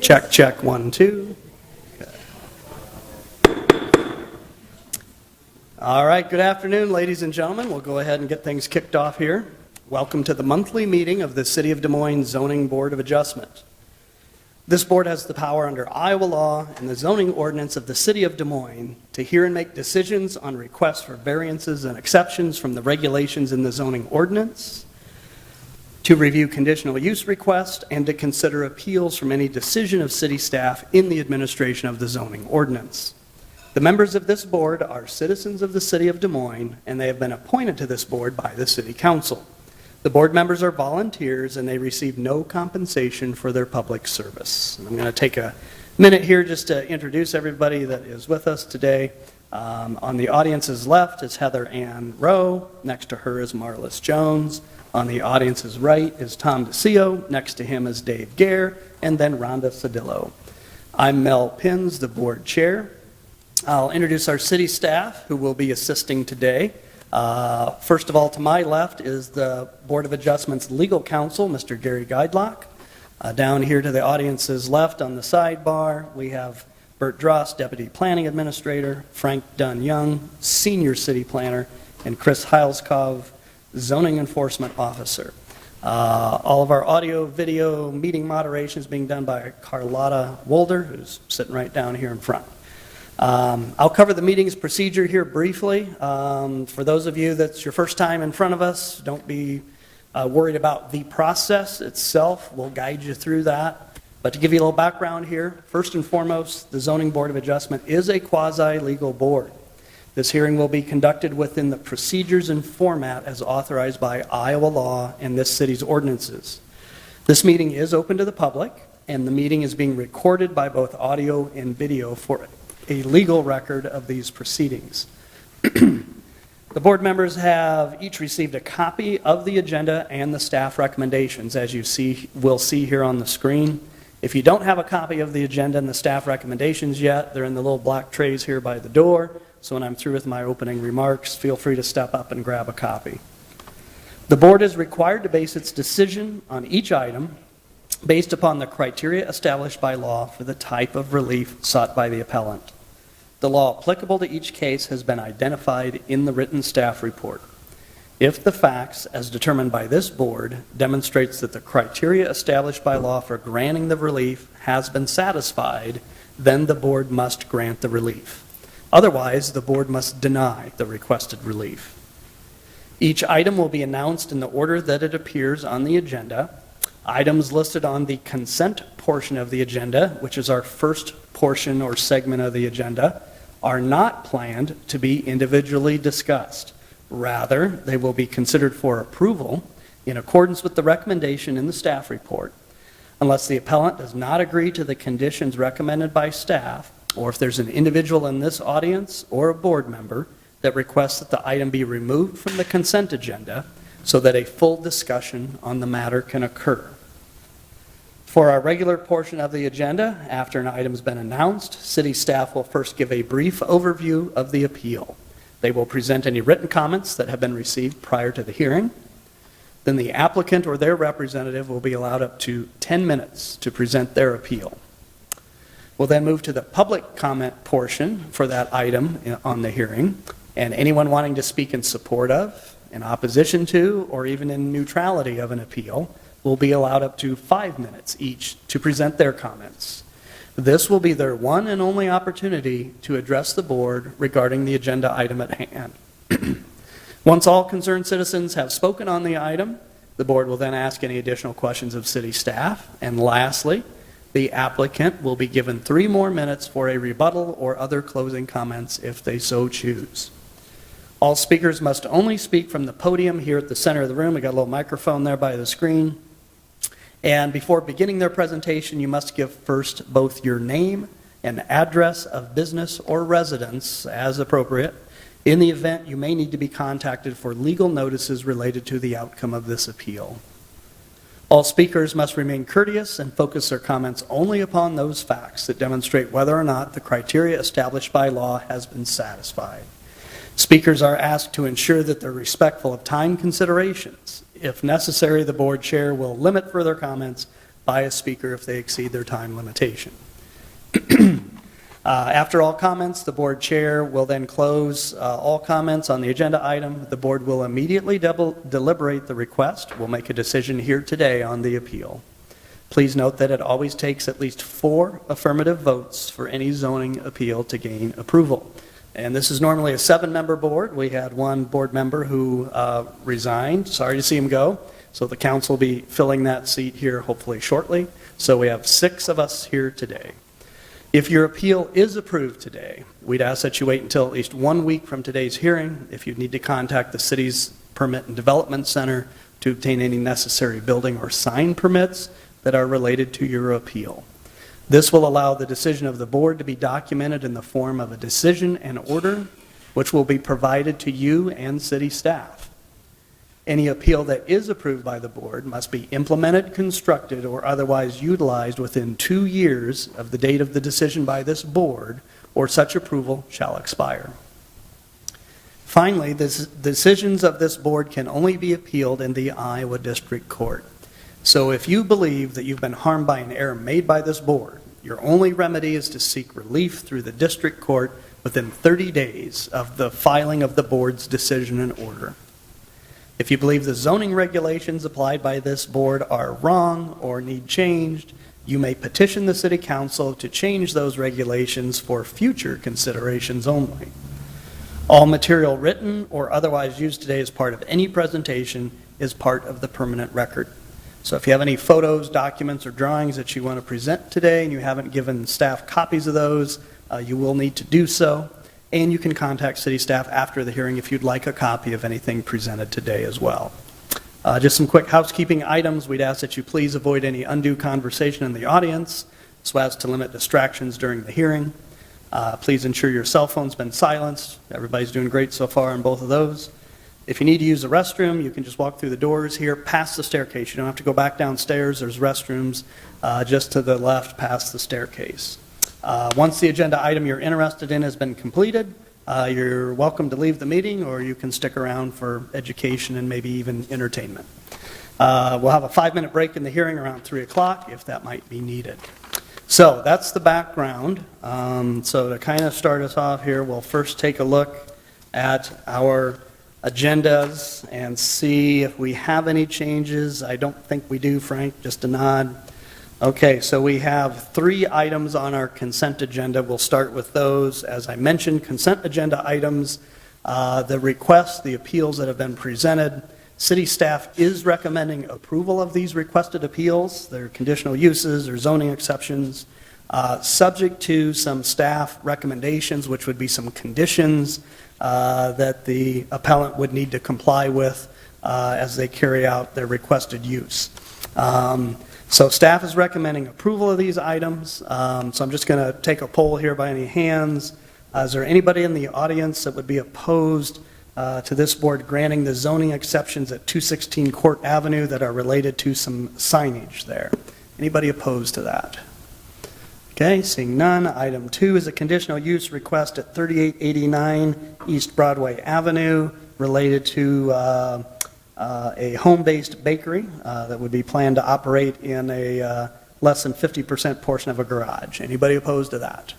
Check, check, 1, 2. All right, good afternoon, ladies and gentlemen. We'll go ahead and get things kicked off here. Welcome to the monthly meeting of the City of Des Moines Zoning Board of Adjustment. This board has the power under Iowa law and the zoning ordinance of the City of Des Moines to hear and make decisions on requests for variances and exceptions from the regulations in the zoning ordinance, to review conditional use requests, and to consider appeals from any decision of city staff in the administration of the zoning ordinance. The members of this board are citizens of the City of Des Moines, and they have been appointed to this board by the City Council. The board members are volunteers, and they receive no compensation for their public service. And I'm going to take a minute here just to introduce everybody that is with us today. On the audience's left is Heather Ann Rowe. Next to her is Marlis Jones. On the audience's right is Tom DeCio. Next to him is Dave Gare, and then Rhonda Cedillo. I'm Mel Pins, the board chair. I'll introduce our city staff who will be assisting today. First of all, to my left is the Board of Adjustment's legal counsel, Mr. Gary Guidelock. Down here to the audience's left on the sidebar, we have Bert Dross, Deputy Planning Administrator, Frank Dunn-Young, Senior City Planner, and Chris Heilskov, Zoning Enforcement Officer. All of our audio, video, meeting moderation is being done by Carlotta Wolder, who's sitting right down here in front. I'll cover the meeting's procedure here briefly. For those of you that's your first time in front of us, don't be worried about the process itself. We'll guide you through that. But to give you a little background here, first and foremost, the Zoning Board of Adjustment is a quasi-legal board. This hearing will be conducted within the procedures and format as authorized by Iowa law and this city's ordinances. This meeting is open to the public, and the meeting is being recorded by both audio and video for a legal record of these proceedings. The board members have each received a copy of the agenda and the staff recommendations, as you will see here on the screen. If you don't have a copy of the agenda and the staff recommendations yet, they're in the little black trays here by the door. So when I'm through with my opening remarks, feel free to step up and grab a copy. The board is required to base its decision on each item based upon the criteria established by law for the type of relief sought by the appellant. The law applicable to each case has been identified in the written staff report. If the facts, as determined by this board, demonstrates that the criteria established by law for granting the relief has been satisfied, then the board must grant the relief. Otherwise, the board must deny the requested relief. Each item will be announced in the order that it appears on the agenda. Items listed on the consent portion of the agenda, which is our first portion or segment of the agenda, are not planned to be individually discussed. Rather, they will be considered for approval in accordance with the recommendation in the staff report, unless the appellant does not agree to the conditions recommended by staff, or if there's an individual in this audience or a board member that requests that the item be removed from the consent agenda so that a full discussion on the matter can occur. For our regular portion of the agenda, after an item's been announced, city staff will first give a brief overview of the appeal. They will present any written comments that have been received prior to the hearing. Then the applicant or their representative will be allowed up to 10 minutes to present their appeal. We'll then move to the public comment portion for that item on the hearing, and anyone wanting to speak in support of, in opposition to, or even in neutrality of an appeal will be allowed up to 5 minutes each to present their comments. This will be their one and only opportunity to address the board regarding the agenda item at hand. Once all concerned citizens have spoken on the item, the board will then ask any additional questions of city staff, and lastly, the applicant will be given 3 more minutes for a rebuttal or other closing comments if they so choose. All speakers must only speak from the podium here at the center of the room. We got a little microphone there by the screen. And before beginning their presentation, you must give first both your name and address of business or residence as appropriate. In the event, you may need to be contacted for legal notices related to the outcome of this appeal. All speakers must remain courteous and focus their comments only upon those facts that demonstrate whether or not the criteria established by law has been satisfied. Speakers are asked to ensure that they're respectful of time considerations. If necessary, the board chair will limit further comments by a speaker if they exceed their time limitation. After all comments, the board chair will then close all comments on the agenda item. The board will immediately deliberate the request. We'll make a decision here today on the appeal. Please note that it always takes at least 4 affirmative votes for any zoning appeal to gain approval. And this is normally a 7-member board. We had one board member who resigned. Sorry to see him go. So the council will be filling that seat here hopefully shortly. So we have 6 of us here today. If your appeal is approved today, we'd ask that you wait until at least 1 week from today's hearing. If you need to contact the city's Permit and Development Center to obtain any necessary building or sign permits that are related to your appeal. This will allow the decision of the board to be documented in the form of a decision and order, which will be provided to you and city staff. Any appeal that is approved by the board must be implemented, constructed, or otherwise utilized within 2 years of the date of the decision by this board, or such approval shall expire. Finally, the decisions of this board can only be appealed in the Iowa District Court. So if you believe that you've been harmed by an error made by this board, your only remedy is to seek relief through the district court within 30 days of the filing of the board's decision and order. If you believe the zoning regulations applied by this board are wrong or need changed, you may petition the city council to change those regulations for future considerations only. All material written or otherwise used today as part of any presentation is part of the permanent record. So if you have any photos, documents, or drawings that you want to present today and you haven't given staff copies of those, you will need to do so. And you can contact city staff after the hearing if you'd like a copy of anything presented today as well. Just some quick housekeeping items. We'd ask that you please avoid any undue conversation in the audience so as to limit distractions during the hearing. Please ensure your cell phone's been silenced. Everybody's doing great so far on both of those. If you need to use the restroom, you can just walk through the doors here past the staircase. You don't have to go back downstairs. There's restrooms just to the left past the staircase. Once the agenda item you're interested in has been completed, you're welcome to leave the meeting, or you can stick around for education and maybe even entertainment. We'll have a 5-minute break in the hearing around 3 o'clock if that might be needed. So that's the background. So to kind of start us off here, we'll first take a look at our agendas and see if we have any changes. I don't think we do, Frank, just a nod. Okay, so we have 3 items on our consent agenda. We'll start with those. As I mentioned, consent agenda items, the requests, the appeals that have been presented. City staff is recommending approval of these requested appeals. They're conditional uses or zoning exceptions, subject to some staff recommendations, which would be some conditions that the appellant would need to comply with as they carry out their requested use. So staff is recommending approval of these items. So I'm just going to take a poll here by any hands. Is there anybody in the audience that would be opposed to this board granting the zoning exceptions at 216 Court Avenue that are related to some signage there? Anybody opposed to that? Okay, seeing none. Item 2 is a conditional use request at 3889 East Broadway Avenue related to a home-based bakery that would be planned to operate in a less than 50% portion of a garage. Anybody opposed to that?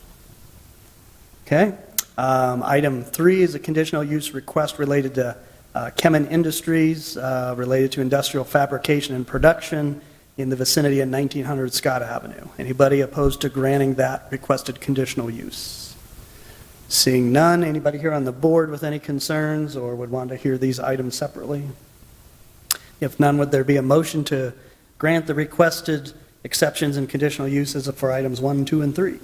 Okay. Item 3 is a conditional use request related to Kemen Industries, related to industrial fabrication and production in the vicinity of 1900 Scott Avenue. Anybody opposed to granting that requested conditional use? Seeing none, anybody here on the board with any concerns or would want to hear these items separately? If none, would there be a motion to grant the requested exceptions and conditional uses for items 1, 2, and 3?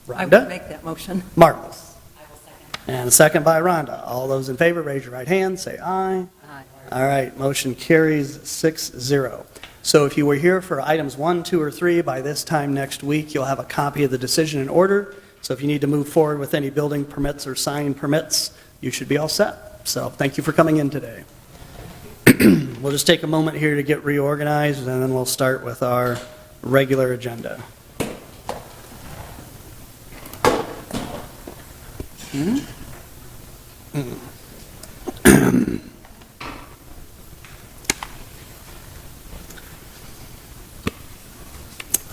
Rhonda? I will make that motion. Marvelous. I will second. And a second by Rhonda. All those in favor, raise your right hand, say aye. Aye. All right, motion carries 6-0. So if you were here for items 1, 2, or 3, by this time next week, you'll have a copy of the decision and order. So if you need to move forward with any building permits or sign permits, you should be all set. So thank you for coming in today. We'll just take a moment here to get reorganized, and then we'll start with our regular agenda.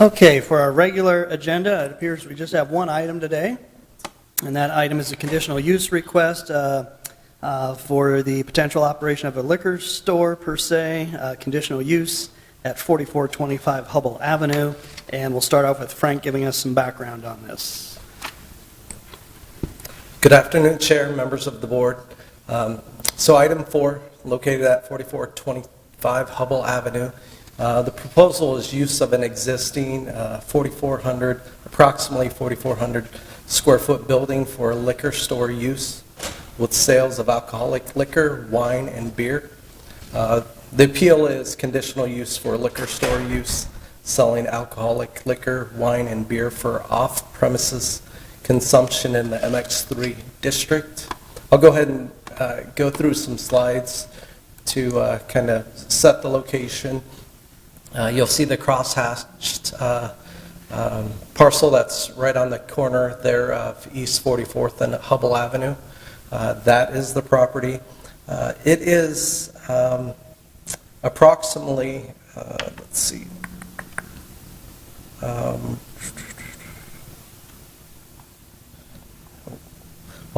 Okay, for our regular agenda, it appears we just have one item today, and that item is a conditional use request for the potential operation of a liquor store per se, conditional use at 4425 Hubble Avenue, and we'll start off with Frank giving us some background on this. Good afternoon, Chair, members of the board. So item 4, located at 4425 Hubble Avenue. The proposal is use of an existing approximately 4,400 square foot building for liquor store use with sales of alcoholic liquor, wine, and beer. The appeal is conditional use for liquor store use, selling alcoholic liquor, wine, and beer for off-premises consumption in the MX3 district. I'll go ahead and go through some slides to kind of set the location. You'll see the cross-hatched parcel that's right on the corner there of East 44th and Hubble Avenue. That is the property. It is approximately, let's see, well,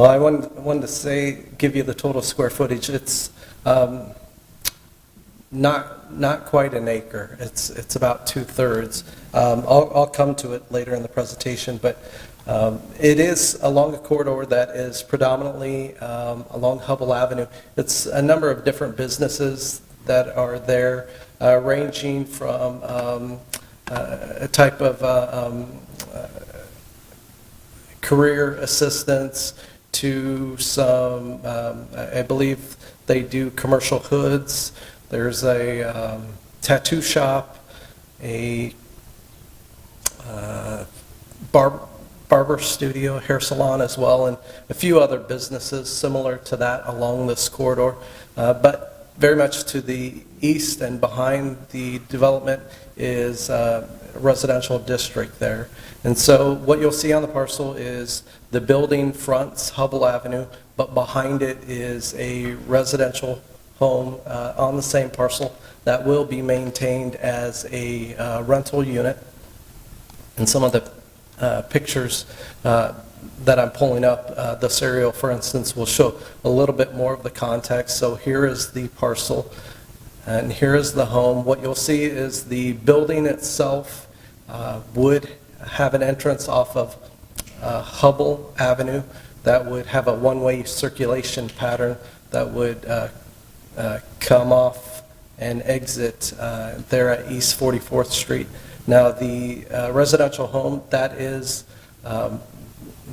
I wanted to give you the total square footage. It's not quite an acre. It's about 2/3. I'll come to it later in the presentation, but it is along a corridor that is predominantly along Hubble Avenue. It's a number of different businesses that are there, ranging from a type of career assistance to some, I believe they do commercial hoods. There's a tattoo shop, a barber studio, hair salon as well, and a few other businesses similar to that along this corridor. But very much to the east and behind the development is a residential district there. And so what you'll see on the parcel is the building fronts Hubble Avenue, but behind it is a residential home on the same parcel that will be maintained as a rental unit. And some of the pictures that I'm pulling up, this aerial, for instance, will show a little bit more of the context. So here is the parcel, and here is the home. What you'll see is the building itself would have an entrance off of Hubble Avenue that would have a one-way circulation pattern that would come off and exit there at East 44th Street. Now the residential home, that is, the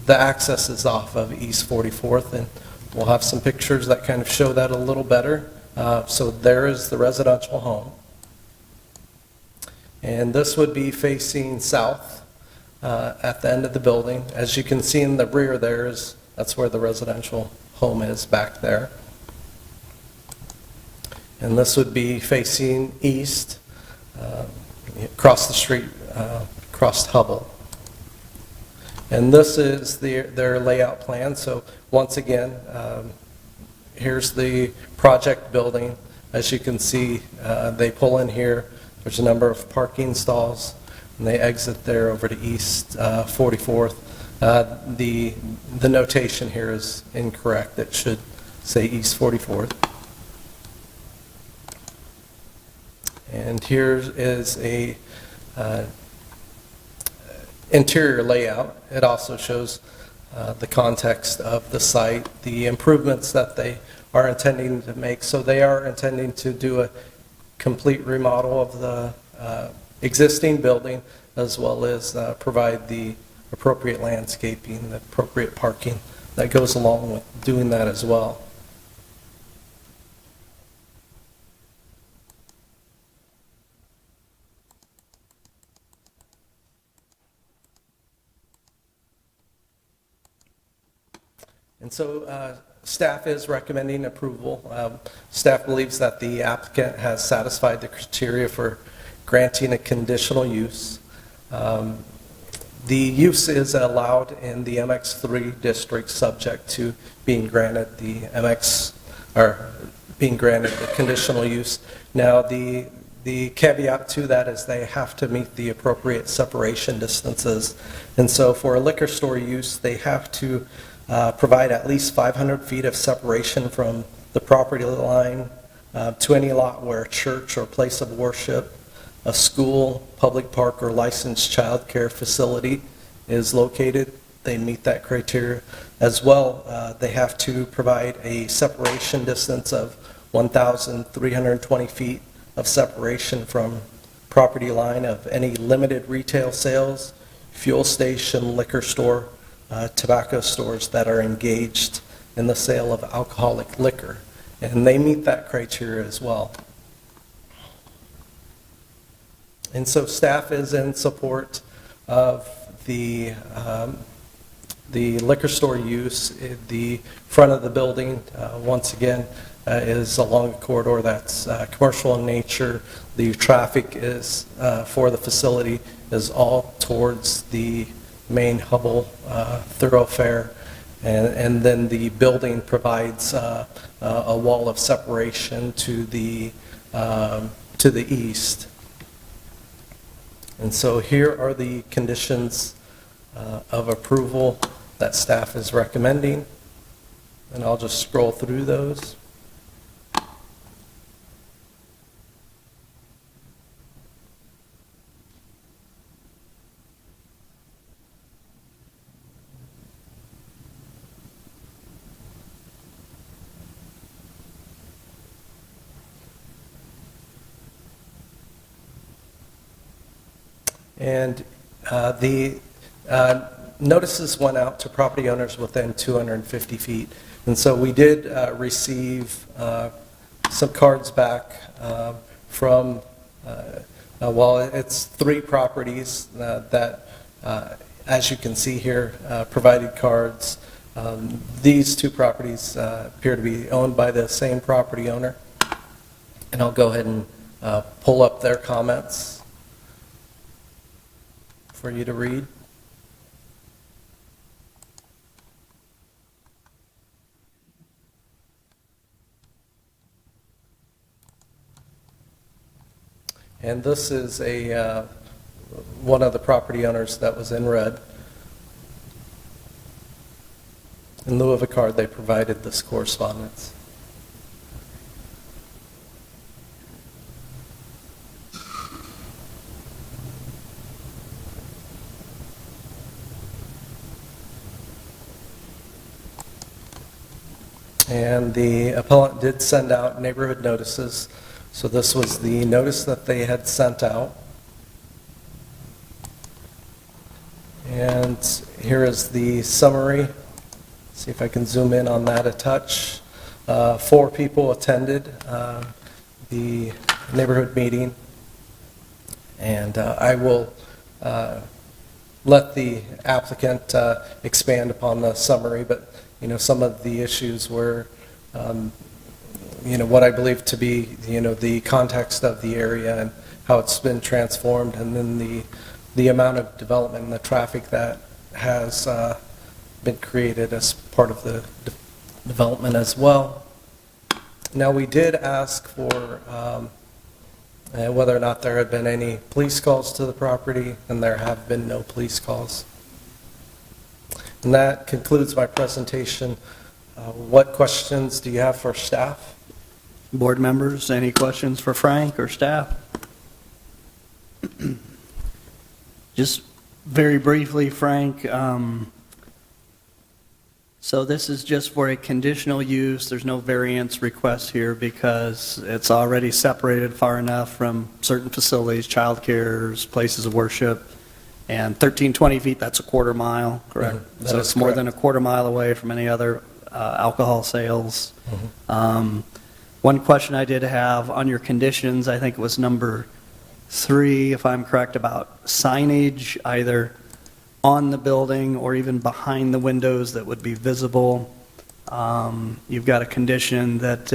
access is off of East 44th, and we'll have some pictures that kind of show that a little better. So there is the residential home. And this would be facing south at the end of the building. As you can see in the rear there, that's where the residential home is back there. And this would be facing east, across the street, across Hubble. And this is their layout plan. So once again, here's the project building. As you can see, they pull in here. There's a number of parking stalls, and they exit there over to East 44th. The notation here is incorrect. It should say East 44th. And here is a interior layout. It also shows the context of the site, the improvements that they are intending to make. So they are intending to do a complete remodel of the existing building, as well as provide the appropriate landscaping, the appropriate parking that goes along with doing that as well. And so staff is recommending approval. Staff believes that the applicant has satisfied the criteria for granting a conditional use. The use is allowed in the MX3 district, subject to being granted the being granted the conditional use. Now the The caveat to that is they have to meet the appropriate separation distances. And so for a liquor store use, they have to provide at least 500 feet of separation from the property line to any lot where a church or place of worship, a school, public park, or licensed child care facility is located. They meet that criteria. As well, they have to provide a separation distance of 1,320 feet of separation from property line of any limited retail sales, fuel station, liquor store, tobacco stores that are engaged in the sale of alcoholic liquor. And they meet that criteria as well. And so staff is in support of the liquor store use. The front of the building, once again, is along a corridor that's commercial in nature. The traffic is for the facility is all towards the main Hubble thoroughfare, and then the building provides a wall of separation to the east. And so here are the conditions of approval that staff is recommending, and I'll just scroll through those. And the notices went out to property owners within 250 feet. And so we did receive some cards back from, well, it's 3 properties that, as you can see here, provided cards. These 2 properties appear to be owned by the same property owner. And I'll go ahead and pull up their comments for you to read. And this is one of the property owners that was in red. In lieu of a card, they provided this correspondence. And the appellant did send out neighborhood notices. So this was the notice that they had sent out. And here is the summary. See if I can zoom in on that a touch. 4 people attended the neighborhood meeting. And I will let the applicant expand upon the summary, but some of the issues were, what I believe to be, the context of the area and how it's been transformed, and then the amount of development and the traffic that has been created as part of the development as well. Now, we did ask for whether or not there had been any police calls to the property, and there have been no police calls. And that concludes my presentation. What questions do you have for staff? Board members, any questions for Frank or staff? Just very briefly, Frank, so this is just for a conditional use. There's no variance request here because it's already separated far enough from certain facilities, child cares, places of worship. And 1,320 feet, that's a quarter mile, correct? Mm-hmm. So it's more than a quarter mile away from any other alcohol sales. Mm-hmm. One question I did have on your conditions, I think it was number 3, if I'm correct, about signage, either on the building or even behind the windows that would be visible. You've got a condition that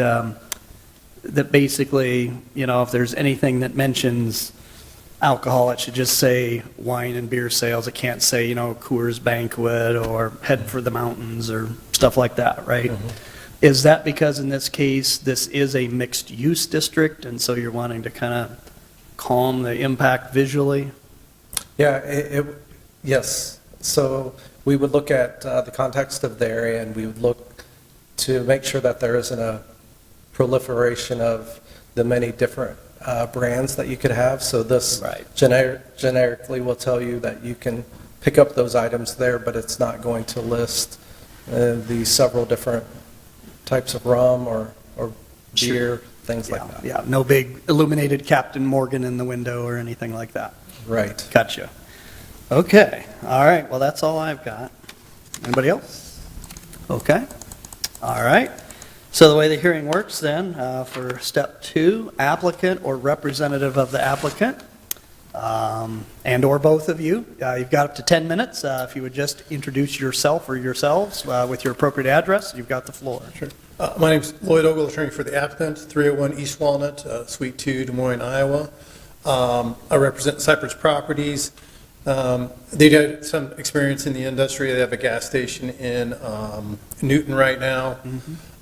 that basically, if there's anything that mentions alcohol, it should just say wine and beer sales. It can't say, Coors Banquet or Head for the Mountains or stuff like that, right? Mm-hmm. Is that because in this case, this is a mixed-use district, and so you're wanting to kind of calm the impact visually? Yeah, yes. So we would look at the context of the area, and we would look to make sure that there isn't a proliferation of the many different brands that you could have. So this Right. generically will tell you that you can pick up those items there, but it's not going to list the several different types of rum or beer, things like that. Yeah, no big illuminated Captain Morgan in the window or anything like that. Right. Gotcha. Okay, all right, well, that's all I've got. Anybody else? Okay, all right. So the way the hearing works then, for step 2, applicant or representative of the applicant, and/or both of you, you've got up to 10 minutes. If you would just introduce yourself or yourselves with your appropriate address, you've got the floor. Sure. My name's Lloyd Ogle, attorney for the applicant, 301 East Walnut, Suite 2, Des Moines, Iowa. I represent Cypress Properties. They had some experience in the industry. They have a gas station in Newton right now.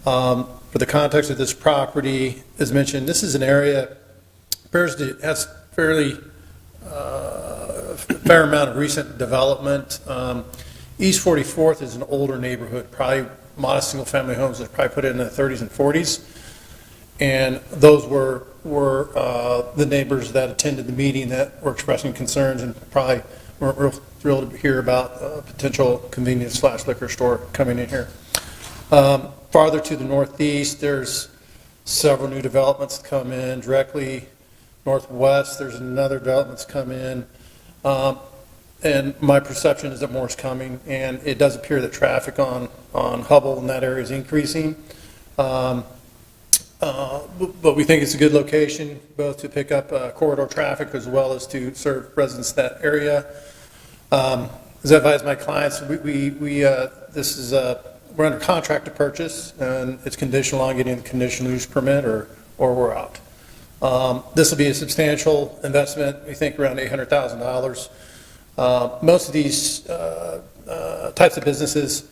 For the context of this property, as mentioned, this is an area appears to has fairly fair amount of recent development. East 44th is an older neighborhood, probably modest single-family homes that probably put in the 30s and 40s, and those were the neighbors that attended the meeting that were expressing concerns and probably weren't real thrilled to hear about a potential convenience/liquor store coming in here. Farther to the northeast, there's several new developments that come in. Directly northwest, there's another development that's come in. And my perception is that more is coming, and it does appear that traffic on Hubble in that area is increasing. But we think it's a good location, both to pick up corridor traffic as well as to serve residents in that area. As I advise my clients, we're under contract to purchase, and it's conditional on getting the conditional use permit, or we're out. This will be a substantial investment. We think around $800,000. Most of these types of businesses,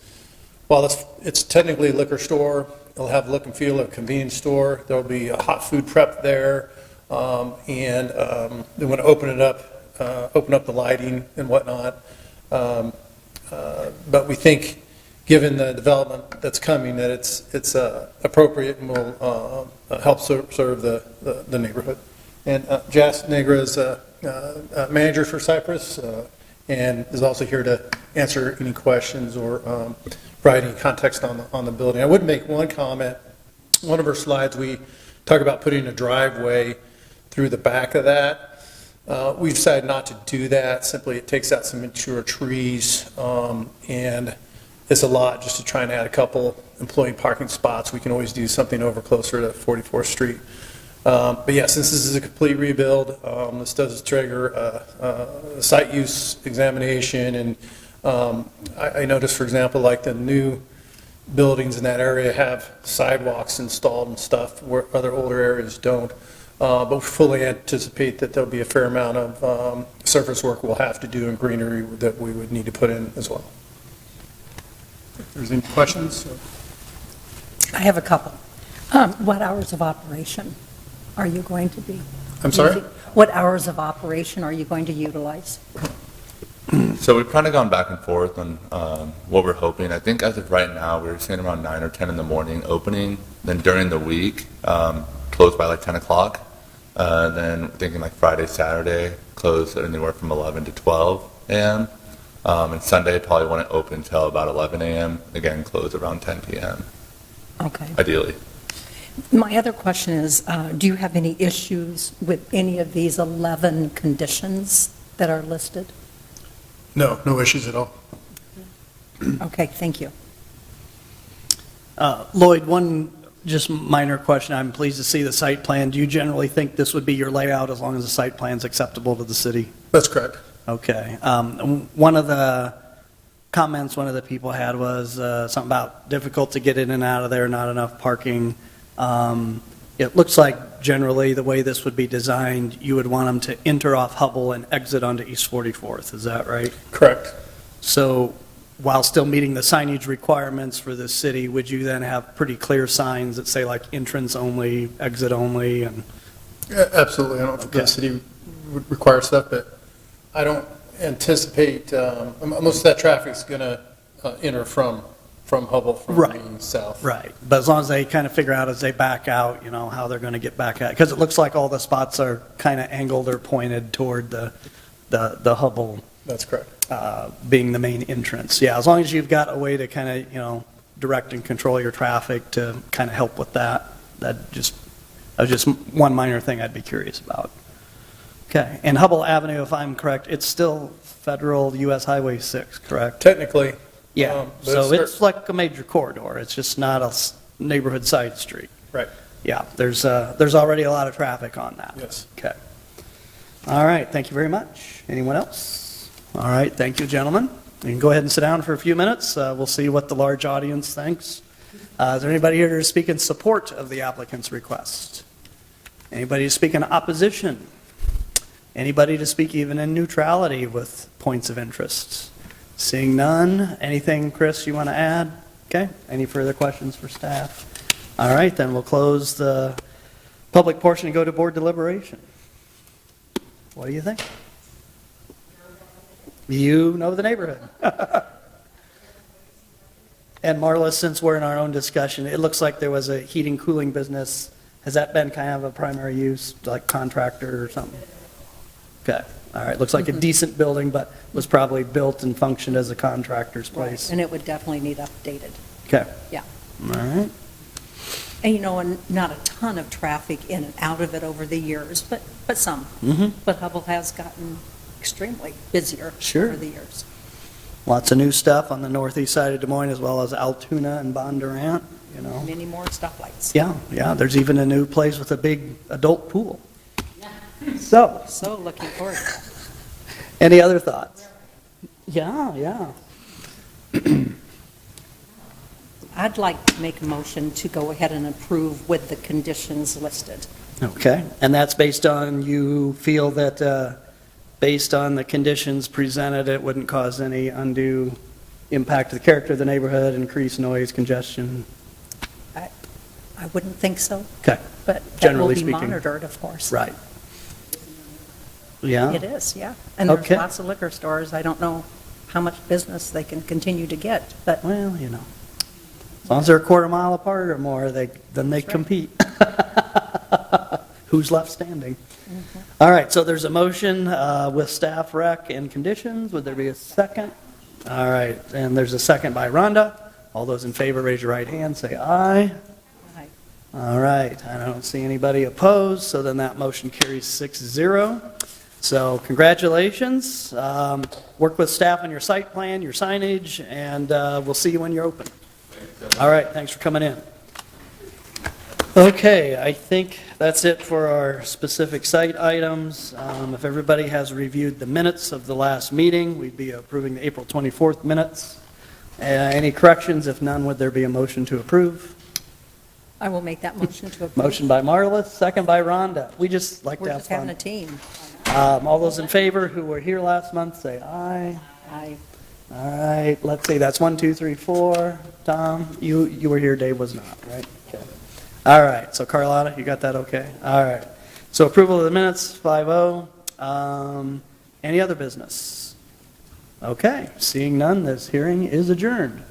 while it's technically a liquor store, it'll have the look and feel of a convenience store. There'll be a hot food prep there, and they want to open it up, open up the lighting and whatnot. But we think, given the development that's coming, that it's appropriate and will help serve the neighborhood. And Jas Negra is manager for Cypress, and is also here to answer any questions or provide any context on the building. I would make one comment. One of our slides, we talk about putting a driveway through the back of that. We've decided not to do that. Simply, it takes out some mature trees, and it's a lot just to try and add a couple employee parking spots. We can always do something over closer to 44th Street. But yeah, since this is a complete rebuild, this does trigger a site use examination. And I noticed, for example, like the new buildings in that area have sidewalks installed and stuff where other older areas don't. But we fully anticipate that there'll be a fair amount of surface work we'll have to do and greenery that we would need to put in as well. If there's any questions? I have a couple. What hours of operation are you going to be? I'm sorry? What hours of operation are you going to utilize? So we've kind of gone back and forth on what we're hoping. I think as of right now, we're seeing around 9 or 10 in the morning opening. Then during the week, closed by like 10 o'clock. Then thinking like Friday, Saturday, closed anywhere from 11 to 12 a.m. And Sunday probably won't open until about 11 a.m. Again, close around 10 p.m. Okay. Ideally. My other question is, do you have any issues with any of these 11 conditions that are listed? No issues at all. Okay, thank you. Lloyd, one just minor question. I'm pleased to see the site plan. Do you generally think this would be your layout as long as the site plan's acceptable to the city? That's correct. Okay. One of the comments one of the people had was something about difficult to get in and out of there, not enough parking. It looks like generally the way this would be designed, you would want them to enter off Hubble and exit onto East 44th. Is that right? Correct. So while still meeting the signage requirements for the city, would you then have pretty clear signs that say like entrance only, exit only? And Yeah, absolutely. I don't think Yeah. the city would require stuff, but I don't anticipate, most of that traffic's going to enter from Hubble, from Right. Moines south. Right, but as long as they kind of figure out as they back out, how they're going to get back at, because it looks like all the spots are kind of angled or pointed toward the Hubble That's correct. being the main entrance. Yeah, as long as you've got a way to kind of, direct and control your traffic to kind of help with that, that was just one minor thing I'd be curious about. Okay, and Hubble Avenue, if I'm correct, it's still federal US Highway 6, correct? Technically. Yeah, but so it's like a major corridor, it's just not a neighborhood side street. Right, Yeah, there's already a lot of traffic on that. yes. Okay. All right, thank you very much. Anyone else? All right, thank you, gentlemen. You can go ahead and sit down for a few minutes. We'll see what the large audience thinks. Is there anybody here to speak in support of the applicant's request? Anybody to speak in opposition? Anybody to speak even in neutrality with points of interest? Seeing none, anything, Chris, you want to add? Okay, any further questions for staff? All right, then we'll close the public portion and go to board deliberation. What do you think? You know the neighborhood. And Marla, since we're in our own discussion, it looks like there was a heating, cooling business. Has that been kind of a primary use, like contractor or something? Okay, all right, looks like a decent building, but was probably built and functioned as a contractor's place. And it would definitely need updated. Okay. Yeah. All right, And, and not a ton of traffic in and out of it over the years, but some. Mhm. But Hubble has gotten extremely busier Sure. over the years. lots of new stuff on the northeast side of Des Moines, as well as Altoona and Bondurant, Many more stoplights. Yeah, there's even a new place with a big adult pool. So, So looking forward to that. any other thoughts? Yeah. I'd like to make a motion to go ahead and approve with the conditions listed. Okay, and that's based on, you feel that, based on the conditions presented, it wouldn't cause any undue impact to the character of the neighborhood, increased noise, congestion? I wouldn't think so, Okay, but that will Generally be speaking. monitored, of course. right. Yeah, It is, yeah. And there's Okay. lots of liquor stores. I don't know how much business they can continue to get, but well, as long as they're a quarter mile apart or more, then they That's right. compete. Who's left standing? All right, so there's a motion with staff rec and conditions. Would there be a second? All right, and there's a second by Rhonda. All those in favor, raise your right hand, say aye. Aye. All right, I don't see anybody opposed, so then that motion carries 6-0. So congratulations. Work with staff on your site plan, your signage, and we'll see you when you're open. All right, thanks for coming in. Okay, I think that's it for our specific site items. If everybody has reviewed the minutes of the last meeting, we'd be approving the April 24th minutes. Any corrections? If none, would there be a motion to approve? I will make that motion to approve. Motion by Marla, second by Rhonda. We just like We're to have just having a fun. team. All those in favor who were here last month, say aye. Aye. All right, let's see, that's 1, 2, 3, 4. Tom, you were here, Dave was not, right? Okay. All right, so Carlotta, you got that okay? All right. So approval of the minutes, 5-0. Any other business? Okay, seeing none, this hearing is adjourned.